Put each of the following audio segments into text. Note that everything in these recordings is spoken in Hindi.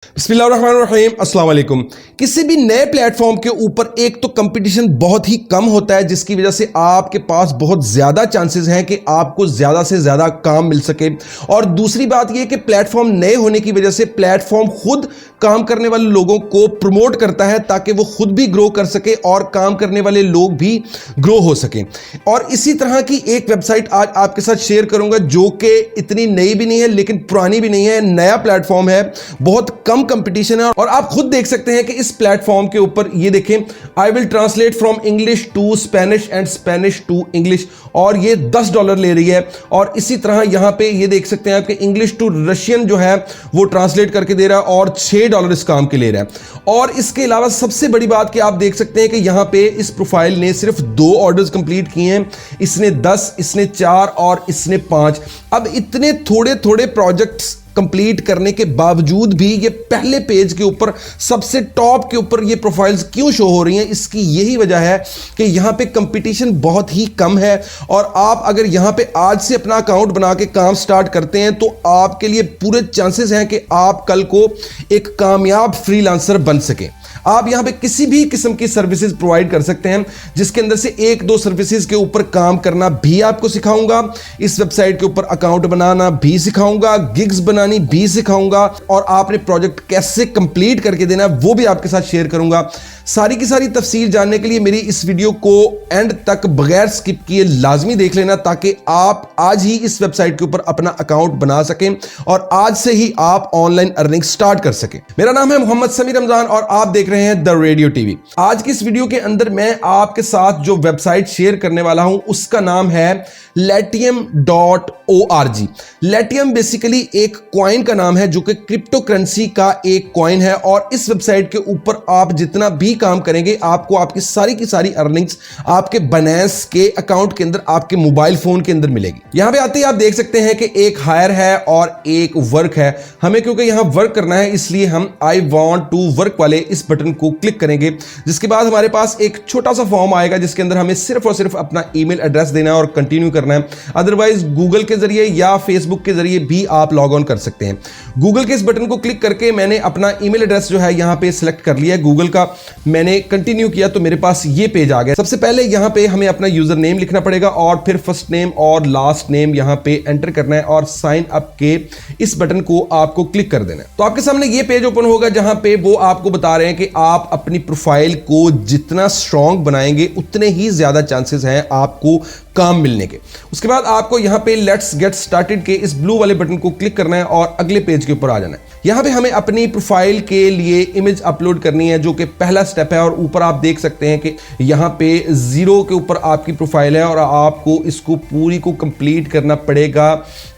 बिस्मिल्लाहिर्रहमानिर्रहीम, अस्सलाम वालेकुम। किसी भी नए प्लेटफॉर्म के ऊपर एक तो कंपटीशन बहुत ही कम होता है, जिसकी वजह से आपके पास बहुत ज़्यादा चांसेस हैं कि आपको ज़्यादा से ज़्यादा काम मिल सके। और दूसरी बात यह कि प्लेटफॉर्म नए होने की वजह से प्लेटफॉर्म खुद काम करने वाले लोगों को प्रमोट करता है ताकि वो खुद भी ग्रो कर सके और काम करने वाले लोग भी ग्रो हो सके। और इसी तरह की एक वेबसाइट आज आपके साथ शेयर करूंगा जो कि इतनी नई भी नहीं है लेकिन पुरानी भी नहीं है, नया प्लेटफॉर्म है, बहुत कम कंपटीशन है। और आप खुद देख सकते हैं कि इस प्लेटफॉर्म के ऊपर ये देखें, I will translate from English to Spanish and Spanish to English, और ये $10 ले रही है। और इसी तरह यहां पे ये देख सकते हैं आपके इंग्लिश टू रशियन जो है वो ट्रांसलेट करके दे रहा है और $6 इस काम के ले रहा है। और इसके अलावा सबसे बड़ी बात कि आप देख सकते हैं कि यहां पे इस प्रोफाइल ने सिर्फ 2 ऑर्डर्स कंप्लीट किए हैं, इसने 10, इसने 4 और इसने 5। अब इतने थोड़े थोड़े प्रोजेक्ट्स कंप्लीट करने के बावजूद भी ये पहले पेज के ऊपर सबसे टॉप के ऊपर ये प्रोफाइल्स क्यों शो हो रही हैं? इसकी यही वजह है कि यहां पे कंपटीशन बहुत ही कम है। और आप अगर यहां पे आज से अपना अकाउंट बना के काम स्टार्ट करते हैं तो आपके लिए पूरे चांसेस हैं कि आप कल को एक कामयाब फ्रीलांसर बन सकें। आप यहां पे किसी भी किस्म की सर्विसेज प्रोवाइड कर सकते हैं, जिसके अंदर से 1-2 सर्विसेज के ऊपर काम करना भी आपको सिखाऊंगा, इस वेबसाइट के ऊपर अकाउंट बनाना भी सिखाऊंगा, गिग्स बनानी भी सिखाऊंगा, और आपने प्रोजेक्ट कैसे कंप्लीट करके देना वो भी आपके साथ शेयर करूंगा। सारी की सारी तफसील जानने के लिए मेरी इस वीडियो को एंड तक बगैर स्किप किए लाजमी देख लेना, ताकि आप आज ही इस वेबसाइट के ऊपर अपना अकाउंट बना सकें और आज से ही आप ऑनलाइन अर्निंग स्टार्ट कर सकें। मेरा नाम है मोहम्मद समीर रमजान और आप देख रहे हैं द रेडियो टीवी। आज की इस वीडियो के अंदर मैं आपके साथ जो वेबसाइट शेयर करने वाला हूं उसका नाम है latium.org। latium बेसिकली एक कॉइन का नाम है जो कि क्रिप्टो करेंसी का एक कॉइन है, और इस वेबसाइट के ऊपर आप जितना भी काम करेंगे आपको आपकी सारी की सारी अर्निंग्स आपके बाइनेंस के अकाउंट के अंदर आपके मोबाइल फोन के अंदर मिलेगी। यहां पे आते ही आप देख सकते हैं कि एक हायर है और एक वर्क है। हमें क्योंकि यहां वर्क करना है इसलिए हम आई वांट टू वर्क वाले इस बटन को क्लिक करेंगे, जिसके बाद हमारे पास एक छोटा सा फॉर्म आएगा जिसके अंदर हमें सिर्फ और सिर्फ अपना ईमेल एड्रेस देना है और कंटिन्यू करना है। अदरवाइज गूगल के जरिए या फेसबुक के जरिए भी आप लॉग ऑन कर सकते हैं। गूगल के इस बटन को क्लिक करके मैंने अपना ईमेल एड्रेस जो है यहां पे सिलेक्ट कर लिया है गूगल का, मैंने कंटिन्यू किया तो मेरे पास ये पेज आ गया। सबसे पहले यहां पे हमें अपना यूजर नेम लिखना पड़ेगा और फिर फर्स्ट नेम और लास्ट नेम यहां पे एंटर करना है और साइन अप के इस बटन को आपको क्लिक कर देना है। तो आपके सामने ये पेज ओपन होगा जहां पे वो आपको बता रहे हैं कि आप अपनी प्रोफाइल को जितना स्ट्रांग बनाएंगे उतने ही ज्यादा चांसेस हैं आपको काम मिलने के। उसके बाद आपको यहां पे लेट्स गेट स्टार्टेड के इस ब्लू वाले बटन को क्लिक करना है और अगले पेज के ऊपर आ जाना है। यहां पे हमें अपनी प्रोफाइल के लिए इमेज अपलोड करनी है जो कि पहला स्टेप है, और ऊपर आप देख सकते हैं कि यहां पे 0 के ऊपर आपकी प्रोफाइल है और आपको इसको पूरी को कंप्लीट करना पड़ेगा,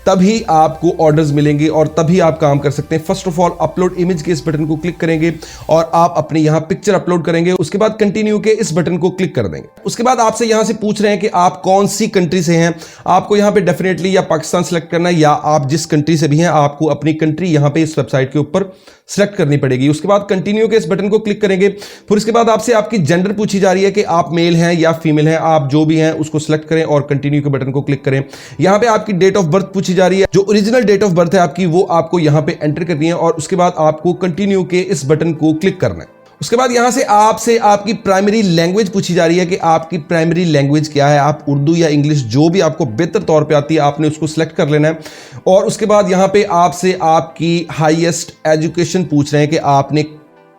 तभी आपको ऑर्डर्स मिलेंगे और तभी आप काम कर सकते हैं। First of all upload image के इस बटन को क्लिक करेंगे और आप अपनी यहां पिक्चर अपलोड करेंगे। उसके बाद कंटिन्यू के इस बटन को क्लिक कर देंगे। उसके बाद आपसे यहां से पूछ रहे हैं कि आप कौन सी कंट्री से हैं। आपको यहां पे डेफिनेटली या पाकिस्तान सेलेक्ट करना है या आप जिस कंट्री से भी हैं आपको अपनी कंट्री यहां पे इस वेबसाइट के ऊपर सेलेक्ट करनी पड़ेगी। उसके बाद कंटिन्यू के इस बटन को क्लिक करेंगे। फिर उसके बाद आपसे आपकी जेंडर पूछी जा रही है कि आप मेल हैं या फीमेल हैं। आप जो भी हैं उसको सेलेक्ट करें और कंटिन्यू के बटन को क्लिक करें। यहां पे आपकी डेट ऑफ बर्थ पूछी जा रही है, जो ओरिजिनल डेट ऑफ बर्थ है आपकी वो आपको यहां पे एंटर करनी है और उसके बाद आपको कंटिन्यू के इस बटन को क्लिक करना है। उसके बाद यहां से आपसे आपकी प्राइमरी लैंग्वेज पूछी जा रही है कि आपकी प्राइमरी लैंग्वेज क्या है। आप उर्दू या इंग्लिश जो भी आपको बेहतर तौर पे आती है आपने उसको सिलेक्ट कर लेना है। और उसके बाद यहां पे आपसे आपकी हाईएस्ट एजुकेशन पूछ रहे हैं कि आपने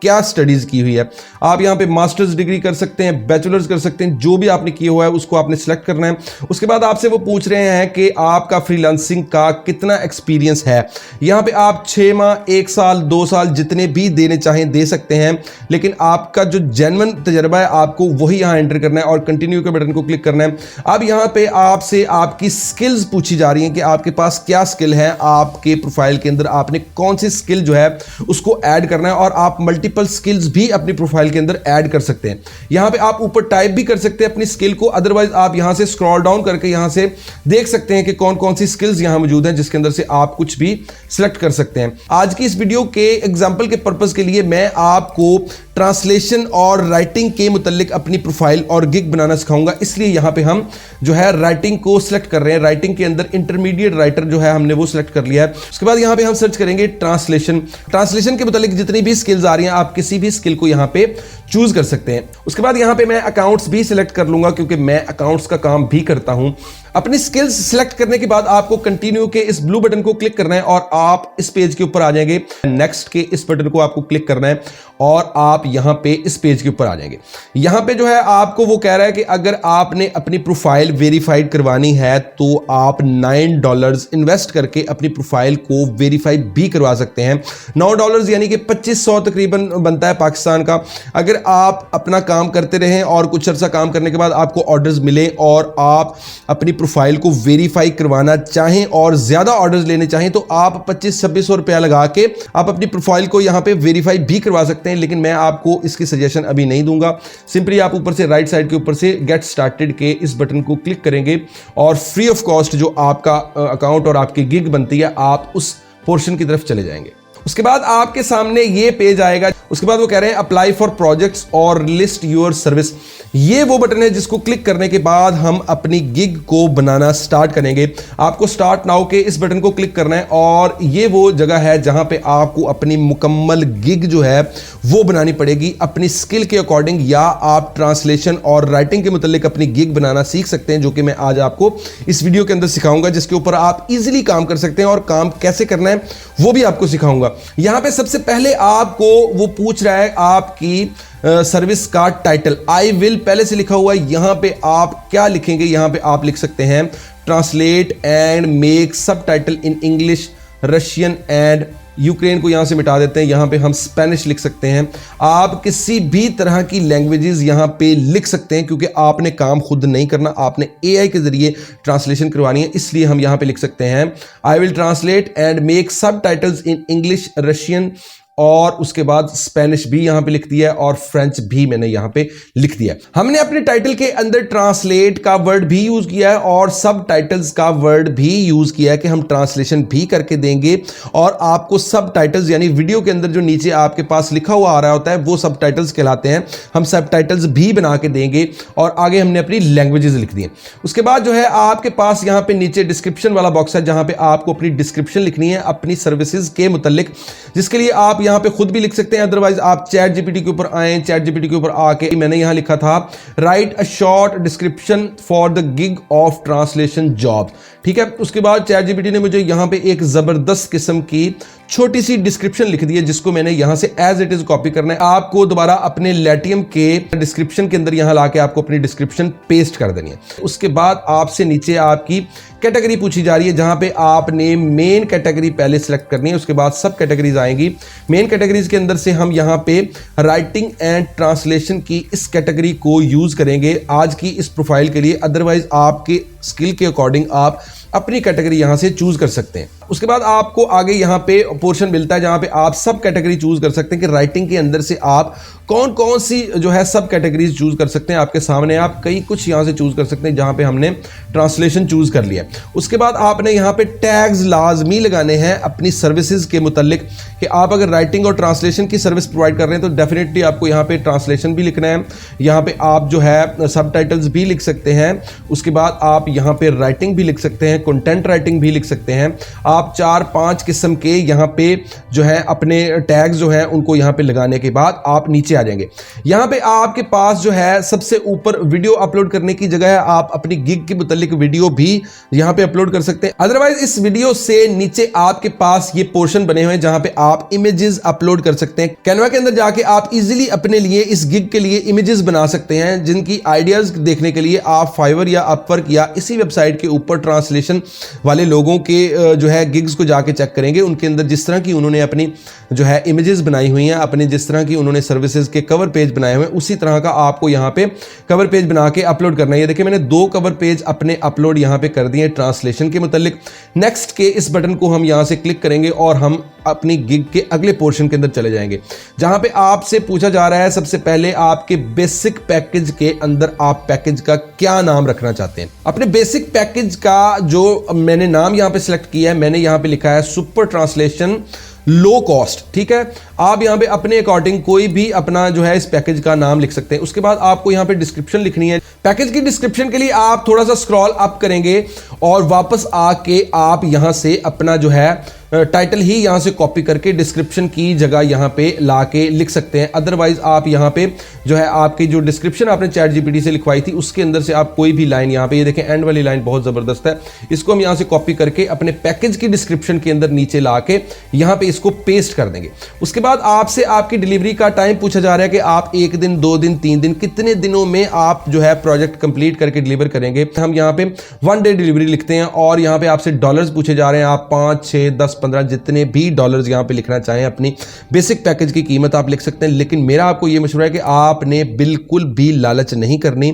क्या स्टडीज की हुई है। आप यहां पे मास्टर्स डिग्री कर सकते हैं, बैचलर्स कर सकते हैं, जो भी आपने किया हुआ है उसको आपने सिलेक्ट करना है। उसके बाद आपसे वो पूछ रहे हैं कि आपका फ्रीलांसिंग का कितना एक्सपीरियंस है। यहां पे आप 6 माह, 1 साल, 2 साल जितने भी देने चाहें दे सकते हैं, लेकिन आपका जो जेन्युइन तजर्बा है आपको वही यहां एंटर करना है और कंटिन्यू के बटन को क्लिक करना है। अब यहां पे आपसे आपकी स्किल्स पूछी जा रही हैं कि आपके पास क्या स्किल है, आपके प्रोफाइल के अंदर आपने कौन सी स्किल जो है उसको ऐड करना है, और आप मल्टीपल स्किल्स भी अपनी प्रोफाइल के अंदर ऐड कर सकते हैं। यहां पे आप ऊपर टाइप भी कर सकते हैं अपनी स्किल को, अदरवाइज आप यहां से स्क्रॉल डाउन करके यहां से देख सकते हैं कि कौन कौन सी स्किल्स यहां मौजूद हैं, जिसके अंदर से आप कुछ भी सिलेक्ट कर सकते हैं। आज की इस वीडियो के एग्जांपल के पर्पस के लिए मैं आपको ट्रांसलेशन और राइटिंग के मुतालिक अपनी प्रोफाइल और गिग बनाना सिखाऊंगा। इसलिए यहाँ पे हम जो है राइटिंग को सिलेक्ट कर रहे हैं। राइटिंग के अंदर इंटरमीडिएट राइटर जो है हमने वो सिलेक्ट कर लिया है। उसके बाद यहाँ पे हम सर्च करेंगे ट्रांसलेशन। ट्रांसलेशन के मुतालिक जितनी भी स्किल्स आ रही हैं आप किसी भी स्किल को यहाँ पे चूज कर सकते हैं। उसके बाद यहाँ पे मैं अकाउंट्स भी सिलेक्ट कर लूंगा क्योंकि मैं अकाउंट्स का काम भी करता हूं। अपनी स्किल्स सिलेक्ट करने के बाद आपको कंटिन्यू के इस ब्लू बटन को क्लिक करना है और आप इस पेज के ऊपर आ जाएंगे। नेक्स्ट के इस बटन को आपको क्लिक करना है और आप यहां पे इस पेज के ऊपर आ जाएंगे। यहां पे जो है आपको वो कह रहा है कि अगर आपने अपनी प्रोफाइल वेरीफाइड करवानी है तो आप $9 इन्वेस्ट करके अपनी प्रोफाइल को वेरीफाई भी करवा सकते हैं। $9 यानी कि 2500 तकरीबन बनता है पाकिस्तान का। अगर आप अपना काम करते रहें और कुछ अर्सा काम करने के बाद आपको ऑर्डर्स मिले और आप अपनी प्रोफाइल को वेरीफाई करवाना चाहें और ज्यादा ऑर्डर्स लेने चाहें तो आप 2500-2600 रुपया लगा के आप अपनी प्रोफाइल को यहां पे वेरीफाई भी करवा सकते हैं। लेकिन मैं आपको इसकी सजेशन अभी नहीं दूंगा। सिंपली आप ऊपर से राइट साइड के ऊपर से गेट स्टार्टेड के इस बटन को क्लिक करेंगे और फ्री ऑफ कॉस्ट जो आपका अकाउंट और आपकी गिग बनती है आप उस पोर्शन की तरफ चले जाएंगे। उसके बाद आपके सामने ये पेज आएगा। उसके बाद वो कह रहे हैं अप्लाई फॉर प्रोजेक्ट्स और लिस्ट योर सर्विस। ये वो बटन है जिसको क्लिक करने के बाद हम अपनी गिग को बनाना स्टार्ट करेंगे। आपको स्टार्ट नाउ के इस बटन को क्लिक करना है और ये वो जगह है जहां पे आपको अपनी मुकम्मल गिग जो है वो बनानी पड़ेगी अपनी स्किल के अकॉर्डिंग, या आप ट्रांसलेशन और राइटिंग के मुतालिक अपनी गिग बनाना सीख सकते हैं, जो कि मैं आज आपको इस वीडियो के अंदर सिखाऊंगा, जिसके ऊपर आप इजीली काम कर सकते हैं और काम कैसे करना है वो भी आपको सिखाऊंगा। यहां पे सबसे पहले आपको वो पूछ रहा है आपकी सर्विस का टाइटल। आई विल पहले से लिखा हुआ है, यहां पे आप क्या लिखेंगे? यहां पे आप लिख सकते हैं translate and make subtitle in English, Russian and Ukraine को यहां से मिटा देते हैं। यहां पे हम स्पेनिश लिख सकते हैं। आप किसी भी तरह की लैंग्वेजेस यहां पे लिख सकते हैं क्योंकि आपने काम खुद नहीं करना, आपने एआई के जरिए ट्रांसलेशन करवानी है। इसलिए हम यहां पे लिख सकते हैं आई will translate and make subtitles in English, Russian और उसके बाद स्पेनिश भी यहां पे लिख दिया है और फ्रेंच भी मैंने यहां पे लिख दिया है। हमने अपने टाइटल के अंदर ट्रांसलेट का वर्ड भी यूज किया है और सब टाइटल्स का वर्ड भी यूज किया है कि हम ट्रांसलेशन भी करके देंगे और आपको सब टाइटल्स यानी वीडियो के अंदर जो नीचे आपके पास लिखा हुआ आ रहा होता है वो सब टाइटल्स कहलाते हैं। हम सब टाइटल्स भी बना के देंगे और आगे हमने अपनी लैंग्वेजेस लिख दी। उसके बाद जो है आपके पास यहां पे नीचे डिस्क्रिप्शन वाला बॉक्स है जहां पे आपको अपनी डिस्क्रिप्शन लिखनी है अपनी सर्विसेज के मुतालिक, जिसके लिए आप यहां पे खुद भी लिख सकते हैं। अदरवाइज आप चैट जीपीटी के ऊपर आए, चैट जीपीटी के ऊपर आके मैंने यहां लिखा था right a short description for the gig of translation job. ठीक है, उसके बाद चैट जीपीटी ने मुझे यहां पे एक जबरदस्त किस्म की छोटी सी डिस्क्रिप्शन लिख दी है जिसको मैंने यहां से एज इट इज कॉपी करना है। आपको दोबारा अपने लैटियम के डिस्क्रिप्शन के अंदर यहां लाके आपको अपनी डिस्क्रिप्शन पेस्ट कर देनी है। उसके बाद आपसे नीचे आपकी कैटेगरी पूछी जा रही है जहां पे आपने मेन कैटेगरी पहले सिलेक्ट करनी है, उसके बाद सब कैटेगरीज आएंगी। मेन कैटेगरीज के अंदर से हम यहां पे राइटिंग एंड ट्रांसलेशन की इस कैटेगरी को यूज करेंगे आज की इस प्रोफाइल के लिए। अदरवाइज आपके स्किल के अकॉर्डिंग आप अपनी कैटेगरी यहां से चूज कर सकते हैं। उसके बाद आपको आगे यहां पे पोर्शन मिलता है जहां पे आप सब कैटेगरी चूज कर सकते हैं कि राइटिंग के अंदर से आप कौन कौन सी जो है सब कैटेगरीज चूज कर सकते हैं। आपके सामने आप कई कुछ यहां से चूज कर सकते हैं जहां पे हमने ट्रांसलेशन चूज कर लिया। उसके बाद आपने यहां पे टैग्स लाजमी लगाने हैं अपनी सर्विसेज के मुतालिक कि आप अगर राइटिंग और ट्रांसलेशन की सर्विस प्रोवाइड कर रहे हैं तो डेफिनेटली आपको यहां पे ट्रांसलेशन भी लिखना है। यहां पे आप जो है सबटाइटल्स भी लिख सकते हैं। उसके बाद आप यहां पे राइटिंग भी लिख सकते हैं, कंटेंट राइटिंग भी लिख सकते हैं। आप 4-5 किस्म के यहां पे जो है अपने टैग्स जो है उनको यहां पे लगाने के बाद आप नीचे आ जाएंगे। यहां पे आपके पास जो है सबसे ऊपर वीडियो अपलोड करने की जगह है। आप अपनी गिग के मुतालिक वीडियो भी यहां पे अपलोड कर सकते हैं। अदरवाइज इस वीडियो से नीचे आपके पास ये पोर्शन बने हुए हैं जहां पे आप इमेजेस अपलोड कर सकते हैं। कैनवा के अंदर जाके आप इजीली अपने लिए इस गिग के लिए इमेजेस बना सकते हैं जिनकी आइडियाज देखने के लिए आप फाइवर या अपवर्क या इसी वेबसाइट के ऊपर ट्रांसलेशन वाले लोगों के जो है गिग्स को जाके चेक करेंगे। उनके अंदर जिस तरह की उन्होंने अपनी जो है इमेजेस बनाई हुई हैं, अपने जिस तरह की उन्होंने सर्विसेज के कवर पेज बनाए हुए हैं, उसी तरह का आपको यहां पे कवर पेज बना के अपलोड करना है। ये देखिए मैंने 2 कवर पेज अपने अपलोड यहां पे कर दिए ट्रांसलेशन के मुतालिक। नेक्स्ट के इस बटन को हम यहां से क्लिक करेंगे और हम अपनी गिग के अगले पोर्शन के अंदर चले जाएंगे जहां पे आपसे पूछा जा रहा है सबसे पहले आपके बेसिक पैकेज के अंदर आप पैकेज का क्या नाम रखना चाहते हैं। अपने बेसिक पैकेज का जो मैंने नाम यहां पे सिलेक्ट किया है, मैंने यहां पे लिखा है सुपर ट्रांसलेशन लो कॉस्ट। ठीक है, आप यहां पे अपने अकॉर्डिंग कोई भी अपना जो है इस पैकेज का नाम लिख सकते हैं। उसके बाद आपको यहां पे डिस्क्रिप्शन लिखनी है। पैकेज की डिस्क्रिप्शन के लिए आप थोड़ा सा स्क्रॉल अप करेंगे और वापस आके आप यहां से अपना जो है टाइटल ही यहां से कॉपी करके डिस्क्रिप्शन की जगह यहां पे लाके लिख सकते हैं। अदरवाइज आप यहां पे जो है आपकी जो डिस्क्रिप्शन आपने चैट जीपीटी से लिखवाई थी उसके अंदर से आप कोई भी लाइन यहां पे, ये देखें एंड वाली लाइन बहुत जबरदस्त है, इसको हम यहां से कॉपी करके अपने पैकेज की डिस्क्रिप्शन के अंदर नीचे लाके यहां पे इसको पेस्ट कर देंगे। उसके बाद आपसे आपकी डिलीवरी का टाइम पूछा जा रहा है कि आप 1 दिन 2 दिन 3 दिन कितने दिनों में आप जो है प्रोजेक्ट कंप्लीट करके डिलीवर करेंगे। हम यहां पे 1 डे डिलीवरी लिखते हैं और यहां पे आपसे डॉलर्स पूछे जा रहे हैं। आप 5 6 10 15 जितने भी डॉलर्स यहां पे लिखना चाहें अपनी बेसिक पैकेज की कीमत आप लिख सकते हैं। लेकिन मेरा आपको यह मशवरा है कि आपने बिल्कुल भी लालच नहीं करनी।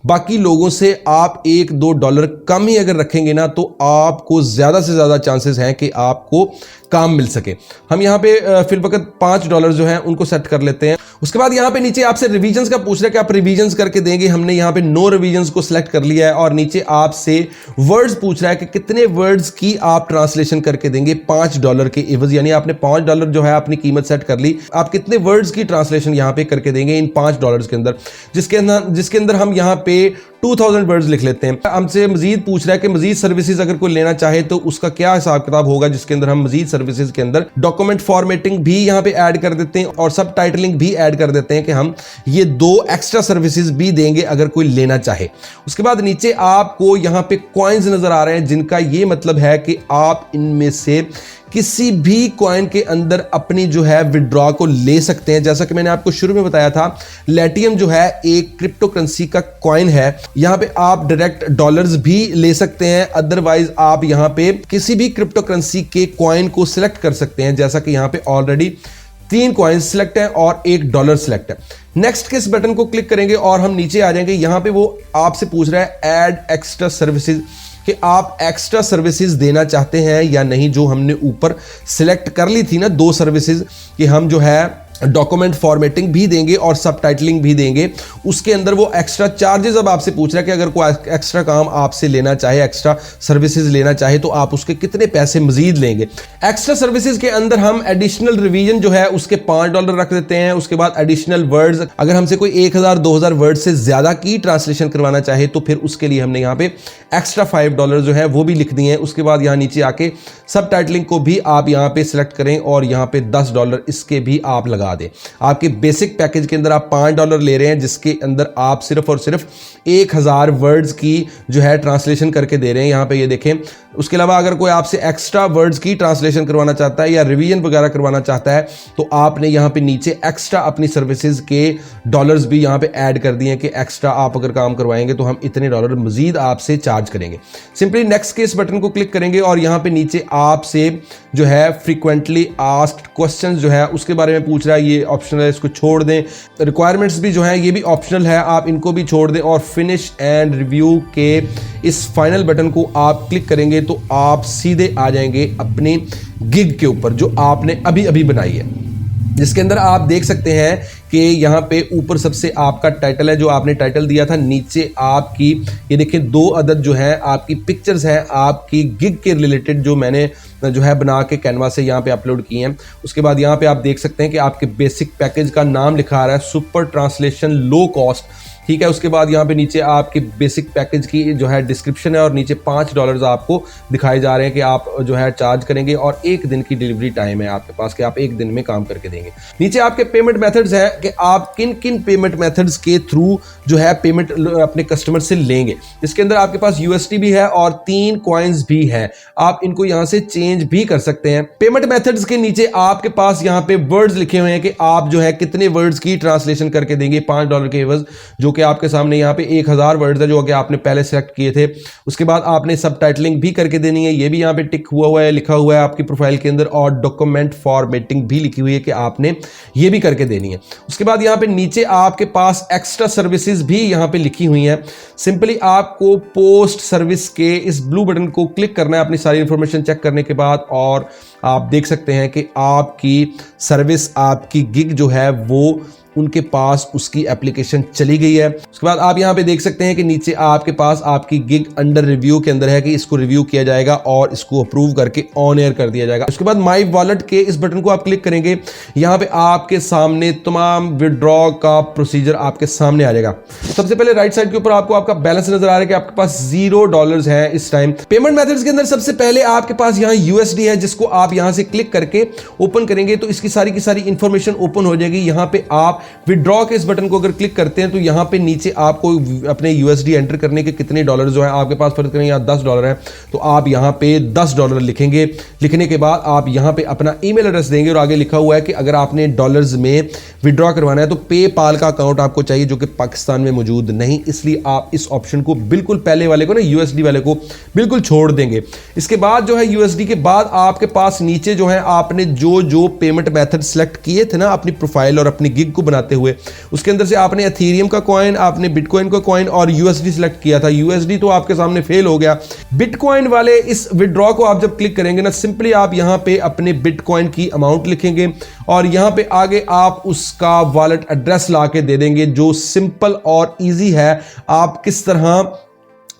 बाकी लोगों से आप 1-2 डॉलर कम ही अगर रखेंगे ना तो आपको ज्यादा से ज्यादा चांसेस हैं कि आपको काम मिल सके। हम यहां पे फिलवकत $5 जो है उनको सेट कर लेते हैं। उसके बाद यहां पे नीचे आपसे रिवीजन्स का पूछ रहा है कि आप रिवीजन्स करके देंगे। हमने यहां पे नो रिवीजन्स को सिलेक्ट कर लिया है और नीचे आपसे वर्ड्स पूछ रहा है कि कितने वर्ड्स की आप ट्रांसलेशन करके देंगे $5 के एवज, यानी आपने $5 जो है अपनी कीमत सेट कर ली, आप कितने वर्ड्स की ट्रांसलेशन यहां पे करके देंगे इन $5 के अंदर, जिसके अंदर हम यहां पे 2000 वर्ड्स लिख लेते हैं। हमसे मजीद पूछ रहा है कि मजीद सर्विसेज अगर कोई लेना चाहे तो उसका क्या हिसाब किताब होगा, जिसके अंदर हम मजीद सर्विसेज के अंदर डॉक्यूमेंट फॉर्मेटिंग भी यहां पे ऐड कर देते हैं और सब टाइटलिंग भी ऐड कर देते हैं कि हम ये 2 एक्स्ट्रा सर्विसेज भी देंगे अगर कोई लेना चाहे। उसके बाद नीचे आपको यहां पे कॉइन्स नजर आ रहे हैं जिनका ये मतलब है कि आप इनमें से किसी भी कॉइन के अंदर अपनी जो है विड्रॉ को ले सकते हैं। जैसा कि मैंने आपको शुरू में बताया था, लेटियम जो है एक क्रिप्टो करेंसी का कॉइन है। यहां पे आप डायरेक्ट डॉलर्स भी ले सकते हैं, अदरवाइज आप यहां पे किसी भी क्रिप्टो करेंसी के कॉइन को सिलेक्ट कर सकते हैं। जैसा कि यहां पे ऑलरेडी 3 कॉइन सिलेक्ट है और $1 सिलेक्ट है। नेक्स्ट के इस बटन को क्लिक करेंगे और हम नीचे आ जाएंगे। यहां पे वो आपसे पूछ रहा है ऐड एक्स्ट्रा सर्विसेज, कि आप एक्स्ट्रा सर्विसेज देना चाहते हैं या नहीं। जो हमने ऊपर सिलेक्ट कर ली थी ना 2 सर्विसेज कि हम जो है डॉक्यूमेंट फॉर्मेटिंग भी देंगे और सबटाइटलिंग भी देंगे, उसके अंदर वो एक्स्ट्रा चार्जेस अब आपसे पूछ रहा है कि अगर कोई एक्स्ट्रा काम आपसे लेना चाहे, एक्स्ट्रा सर्विसेज लेना चाहे तो आप उसके कितने पैसे मजीद लेंगे। एक्स्ट्रा सर्विसेज के अंदर हम एडिशनल रिवीजन जो है उसके $5 रख देते हैं। उसके बाद एडिशनल वर्ड्स, अगर हमसे कोई 1000-2000 वर्ड से ज्यादा की ट्रांसलेशन करवाना चाहे तो फिर उसके लिए हमने यहाँ पे एक्स्ट्रा $5 जो है वो भी लिख दिए हैं। उसके बाद यहाँ नीचे आके सब टाइटलिंग को भी आप यहाँ पे सिलेक्ट करें और यहाँ पे $10 इसके भी आप लगा दें। आपके बेसिक पैकेज के अंदर आप $5 ले रहे हैं जिसके अंदर आप सिर्फ और सिर्फ 1000 वर्ड्स की जो है ट्रांसलेशन करके दे रहे हैं। यहाँ पे ये देखें। उसके अलावा अगर कोई आपसे एक्स्ट्रा वर्ड्स की ट्रांसलेशन करवाना चाहता है या रिवीजन वगैरह करवाना चाहता है तो आपने यहाँ पे नीचे एक्स्ट्रा अपनी सर्विसेज के डॉलर्स भी यहाँ पे ऐड कर दिए कि एक्स्ट्रा आप अगर काम करवाएंगे तो हम इतने डॉलर मजीद आपसे चार्ज करेंगे। सिंपली नेक्स्ट के इस बटन को क्लिक करेंगे और यहाँ पे नीचे आपसे जो है फ्रीक्वेंटली आस्क्ड क्वेश्चंस जो है उसके बारे में पूछ रहा है। ये ऑप्शनल है, इसको छोड़ दें। रिक्वायरमेंट्स भी जो है ये भी ऑप्शनल है, आप इनको भी छोड़ दें। और फिनिश एंड रिव्यू के इस फाइनल बटन को आप क्लिक करेंगे तो आप सीधे आ जाएंगे अपने गिग के ऊपर जो आपने अभी अभी बनाई है, जिसके अंदर आप देख सकते हैं कि यहाँ पे ऊपर सबसे आपका टाइटल है जो आपने टाइटल दिया था। नीचे आपकी ये देखिए 2 अदद जो है आपकी पिक्चर्स हैं आपकी गिग के रिलेटेड जो मैंने जो है बना के कैनवा से यहाँ पे अपलोड किए हैं। उसके बाद यहाँ पे आप देख सकते हैं कि आपके बेसिक पैकेज का नाम लिखा आ रहा है सुपर ट्रांसलेशन लो कॉस्ट, ठीक है। उसके बाद यहाँ पे नीचे आपके बेसिक पैकेज की जो है डिस्क्रिप्शन है और नीचे $5 आपको दिखाए जा रहे हैं कि आप जो है चार्ज करेंगे और 1 दिन की डिलीवरी टाइम है आपके पास कि आप 1 दिन में काम करके देंगे। नीचे आपके पेमेंट मेथड्स हैं कि आप किन किन पेमेंट मेथड्स के थ्रू जो है पेमेंट अपने कस्टमर से लेंगे। इसके अंदर आपके पास USD भी है और 3 कॉइन्स भी है, आप इनको यहाँ से चेंज भी कर सकते हैं। पेमेंट मेथड्स के नीचे आपके पास यहाँ पे वर्ड्स लिखे हुए हैं कि आप जो है कितने वर्ड्स की ट्रांसलेशन करके देंगे $5 के एवज, जो कि आपके सामने यहाँ पे 1000 वर्ड्स है जो कि आपने पहले सेलेक्ट किए थे। उसके बाद आपने सब टाइटलिंग भी करके देनी है, ये भी यहाँ पे टिक हुआ है, लिखा हुआ है आपकी प्रोफाइल के अंदर। और डॉक्यूमेंट फॉर्मेटिंग भी लिखी हुई है कि आपने ये भी करके देनी है। उसके बाद यहाँ पे नीचे आपके पास एक्स्ट्रा सर्विसेज भी यहाँ पे लिखी हुई हैं। सिंपली आपको पोस्ट सर्विस के इस ब्लू बटन को क्लिक करना है अपनी सारी इंफॉर्मेशन चेक करने के बाद, और आप देख सकते हैं कि आपकी सर्विस, आपकी गिग जो है वो उनके पास उसकी एप्लीकेशन चली गई है। उसके बाद आप यहां पे देख सकते हैं कि नीचे आपके पास आपकी गिग अंडर रिव्यू के अंदर है कि इसको रिव्यू किया जाएगा और इसको अप्रूव करके ऑन एयर कर दिया जाएगा। उसके बाद माई वॉलेट के इस बटन को आप क्लिक करेंगे, यहां पे आपके सामने तमाम विड्रॉ का प्रोसीजर आपके सामने आ जाएगा। सबसे पहले राइट साइड के ऊपर आपको आपका बैलेंस नजर आ रहा है कि आपके पास $0 है इस टाइम। पेमेंट मेथड्स के अंदर सबसे पहले आपके पास यहां USD है, जिसको आप यहां से क्लिक करके ओपन करेंगे तो इसकी सारी की सारी इंफॉर्मेशन ओपन हो जाएगी। यहां पे आप विड्रॉ के इस बटन को अगर क्लिक करते हैं तो यहां पे नीचे आपको अपने USD एंटर करने के कितने डॉलर जो है आपके पास, फर्ज करें यहाँ $10 है तो आप यहां पे $10 लिखेंगे। लिखने के बाद आप यहां पे अपना ईमेल एड्रेस देंगे और आगे लिखा हुआ है कि अगर आपने डॉलर्स में विड्रॉ करवाना है तो पेपाल का अकाउंट आपको चाहिए, जो कि पाकिस्तान में मौजूद नहीं, इसलिए आप इस ऑप्शन को बिल्कुल पहले वाले को ना USD वाले को बिल्कुल छोड़ देंगे। इसके बाद जो है USD के बाद आपके पास नीचे जो है आपने जो पेमेंट मेथड सेलेक्ट किए थे ना अपनी प्रोफाइल और अपनी गिग को बनाते हुए, उसके अंदर से आपने एथेरियम का कॉइन, आपने बिटकॉइन का कॉइन और USD सेलेक्ट किया था। USD तो आपके सामने फेल हो गया। बिटकॉइन वाले इस विड्रॉ को आप जब क्लिक करेंगे ना, सिंपली आप यहां पे अपने बिटकॉइन की अमाउंट लिखेंगे और यहां पे आगे आप उसका वॉलेट एड्रेस ला के दे देंगे, जो सिंपल और इजी है। आप किस तरह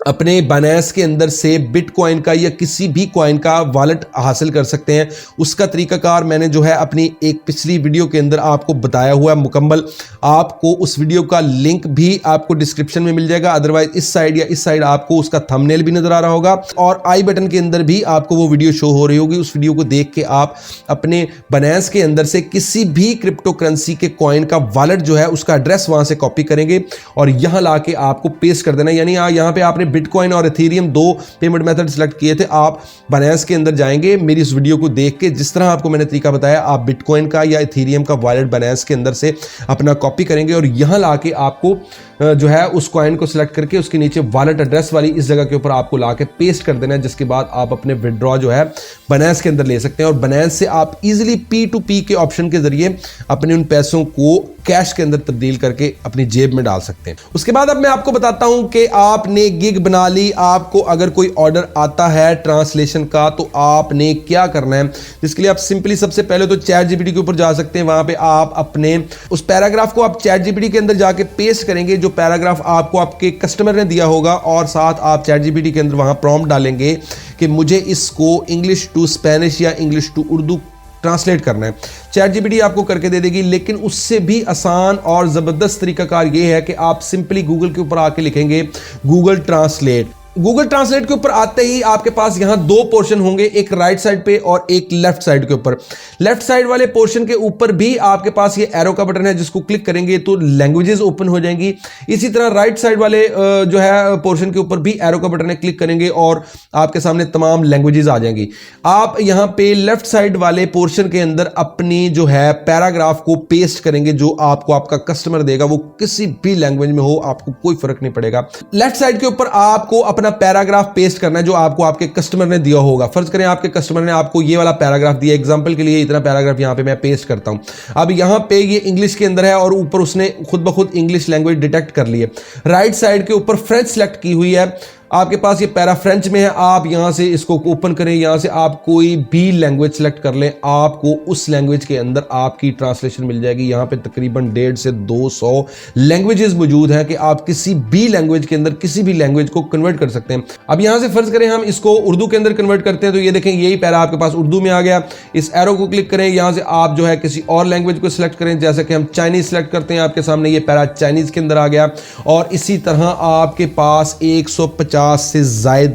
अपने बाइनेंस के अंदर से बिटकॉइन का या किसी भी कॉइन का वॉलेट हासिल कर सकते हैं, उसका तरीकाकार मैंने जो है अपनी एक पिछली वीडियो के अंदर आपको बताया हुआ है मुकम्मल। आपको उस वीडियो का लिंक भी आपको डिस्क्रिप्शन में मिल जाएगा, अदरवाइज इस साइड या इस साइड आपको उसका थंबनेल भी नजर आ रहा होगा और आई बटन के अंदर भी आपको वो वीडियो शो हो रही होगी। उस वीडियो को देख के आप अपने बाइनेंस के अंदर से किसी भी क्रिप्टो करेंसी के कॉइन का वॉलेट जो है उसका एड्रेस वहां से कॉपी करेंगे और यहां लाके आपको पेस्ट कर देना। यानी यहां पे आपने बिटकॉइन और एथेरियम दो पेमेंट मेथड सेलेक्ट किए थे, आप बाइनेंस के अंदर जाएंगे, मेरी इस वीडियो को देख के जिस तरह आपको मैंने तरीका बताया, आप बिटकॉइन का या एथेरियम का वॉलेट बाइनेंस के अंदर से अपना कॉपी करेंगे और यहां लाके आपको जो है उस कॉइन को सिलेक्ट करके उसके नीचे वॉलेट एड्रेस वाली इस जगह के ऊपर आपको लाके पेस्ट कर देना है, जिसके बाद आप अपने विड्रॉ जो है बाइनेंस के अंदर ले सकते हैं और बाइनेंस से आप इजीली P2P के ऑप्शन के जरिए अपने उन पैसों को कैश के अंदर तब्दील करके अपनी जेब में डाल सकते हैं। उसके बाद अब मैं आपको बताता हूं कि आपने गिग बना ली, आपको अगर कोई ऑर्डर आता है ट्रांसलेशन का तो आपने क्या करना है। जिसके लिए आप सिंपली सबसे पहले तो ChatGPT के ऊपर जा सकते हैं, वहां पे आप अपने उस पैराग्राफ को आप ChatGPT के अंदर जाके पेस्ट करेंगे, जो पैराग्राफ आपको आपके कस्टमर ने दिया होगा, और साथ आप ChatGPT के अंदर वहां प्रॉम्प्ट डालेंगे कि मुझे इसको इंग्लिश टू स्पेनिश या इंग्लिश टू उर्दू ट्रांसलेट करना है। ChatGPT आपको करके दे देगी, लेकिन उससे भी आसान और ज़बरदस्त तरीकाकार ये है कि आप सिंपली गूगल के ऊपर आके लिखेंगे गूगल ट्रांसलेट। गूगल ट्रांसलेट के ऊपर आते ही आपके पास यहां दो पोर्शन होंगे, एक राइट साइड पे और एक लेफ्ट साइड के ऊपर। लेफ्ट साइड वाले पोर्शन के ऊपर भी आपके पास ये एरो का बटन है, जिसको क्लिक करेंगे तो लैंग्वेजेस ओपन हो जाएंगी। इसी तरह राइट साइड वाले जो है पोर्शन के ऊपर भी एरो का बटन है, क्लिक करेंगे और आपके सामने तमाम लैंग्वेजेस आ जाएंगी। आप यहां पे लेफ्ट साइड वाले पोर्शन के अंदर अपनी जो है पैराग्राफ को पेस्ट करेंगे, जो आपको आपका कस्टमर देगा, वो किसी भी लैंग्वेज में हो, आपको कोई फर्क नहीं पड़ेगा। लेफ्ट साइड के ऊपर आपको अपना पैराग्राफ पेस्ट करना है जो आपको आपके कस्टमर ने दिया होगा। फर्ज करें आपके कस्टमर ने आपको ये वाला पैराग्राफ दिया, एग्जांपल के लिए इतना पैराग्राफ यहां पे मैं पेस्ट करता हूं। अब यहां पे ये इंग्लिश के अंदर है और ऊपर उसने खुद ब खुद इंग्लिश लैंग्वेज डिटेक्ट कर ली है। राइट साइड के ऊपर फ्रेंच सेलेक्ट की हुई है, आपके पास ये पैरा फ्रेंच में है। आप यहां से इसको ओपन करें, यहां से आप कोई भी लैंग्वेज सेलेक्ट कर लें, आपको उस लैंग्वेज के अंदर आपकी ट्रांसलेशन मिल जाएगी। यहां पे तकरीबन 150 से 200 लैंग्वेजेस मौजूद हैं कि आप किसी भी लैंग्वेज के अंदर किसी भी लैंग्वेज को कन्वर्ट कर सकते हैं। अब यहां से फर्ज करें हम इसको उर्दू के अंदर कन्वर्ट करते हैं, तो ये देखें यही पैरा आपके पास उर्दू में आ गया। इस एरो को क्लिक करें, यहां से आप जो है किसी और लैंग्वेज को सिलेक्ट करें, जैसे कि हम चाइनीज सेलेक्ट करते हैं, आपके सामने ये पैरा चाइनीज के अंदर आ गया। और इसी तरह आपके पास 150 से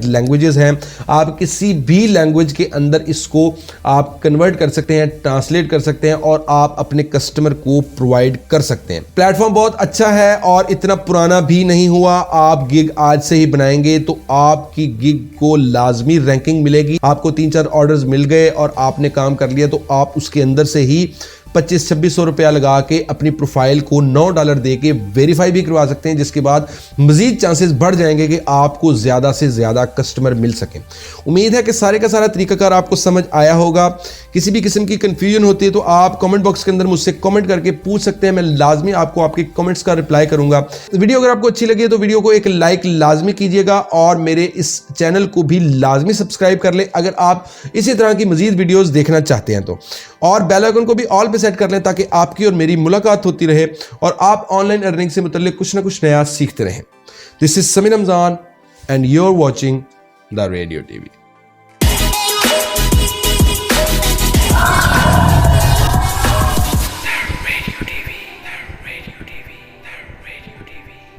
लैंग्वेजेस हैं। आप किसी भी लैंग्वेज के अंदर इसको आप कन्वर्ट कर सकते हैं, ट्रांसलेट कर सकते हैं और आप अपने कस्टमर को प्रोवाइड कर सकते हैं। प्लेटफॉर्म बहुत अच्छा है और इतना पुराना भी नहीं हुआ। आप गिग आज से ही बनाएंगे तो आपकी गिग को लाजमी रैंकिंग मिलेगी। आपको 3-4 ऑर्डर्स मिल गए और आपने काम कर लिया, तो आप उसके अंदर से ही 2500-2600 रुपया लगा के अपनी प्रोफाइल को $9 दे के वेरीफाई भी करवा सकते हैं, जिसके बाद मजीद चांसेस बढ़ जाएंगे कि आपको ज़्यादा से ज़्यादा कस्टमर मिल सकें। उम्मीद है कि सारे का सारा तरीकाकार आपको समझ आया होगा। किसी भी किस्म की कंफ्यूजन होती है तो आप कमेंट बॉक्स के अंदर मुझसे कमेंट करके पूछ सकते हैं, मैं लाजमी आपको आपके कमेंट्स का रिप्लाई करूंगा। वीडियो अगर आपको अच्छी लगी है तो वीडियो को एक लाइक लाजमी कीजिएगा और मेरे इस चैनल को भी लाजमी सब्सक्राइब कर ले अगर आप इसी तरह की मजीद वीडियोज़ देखना चाहते हैं तो, और बेल आइकन को भी ऑल पे सेट कर लें ताकि आपकी और मेरी मुलाकात होती रहे और आप ऑनलाइन अर्निंग से मुतल्लिक कुछ ना कुछ नया सीखते रहें। This is Sameer Ramzan and you are watching the radio TV.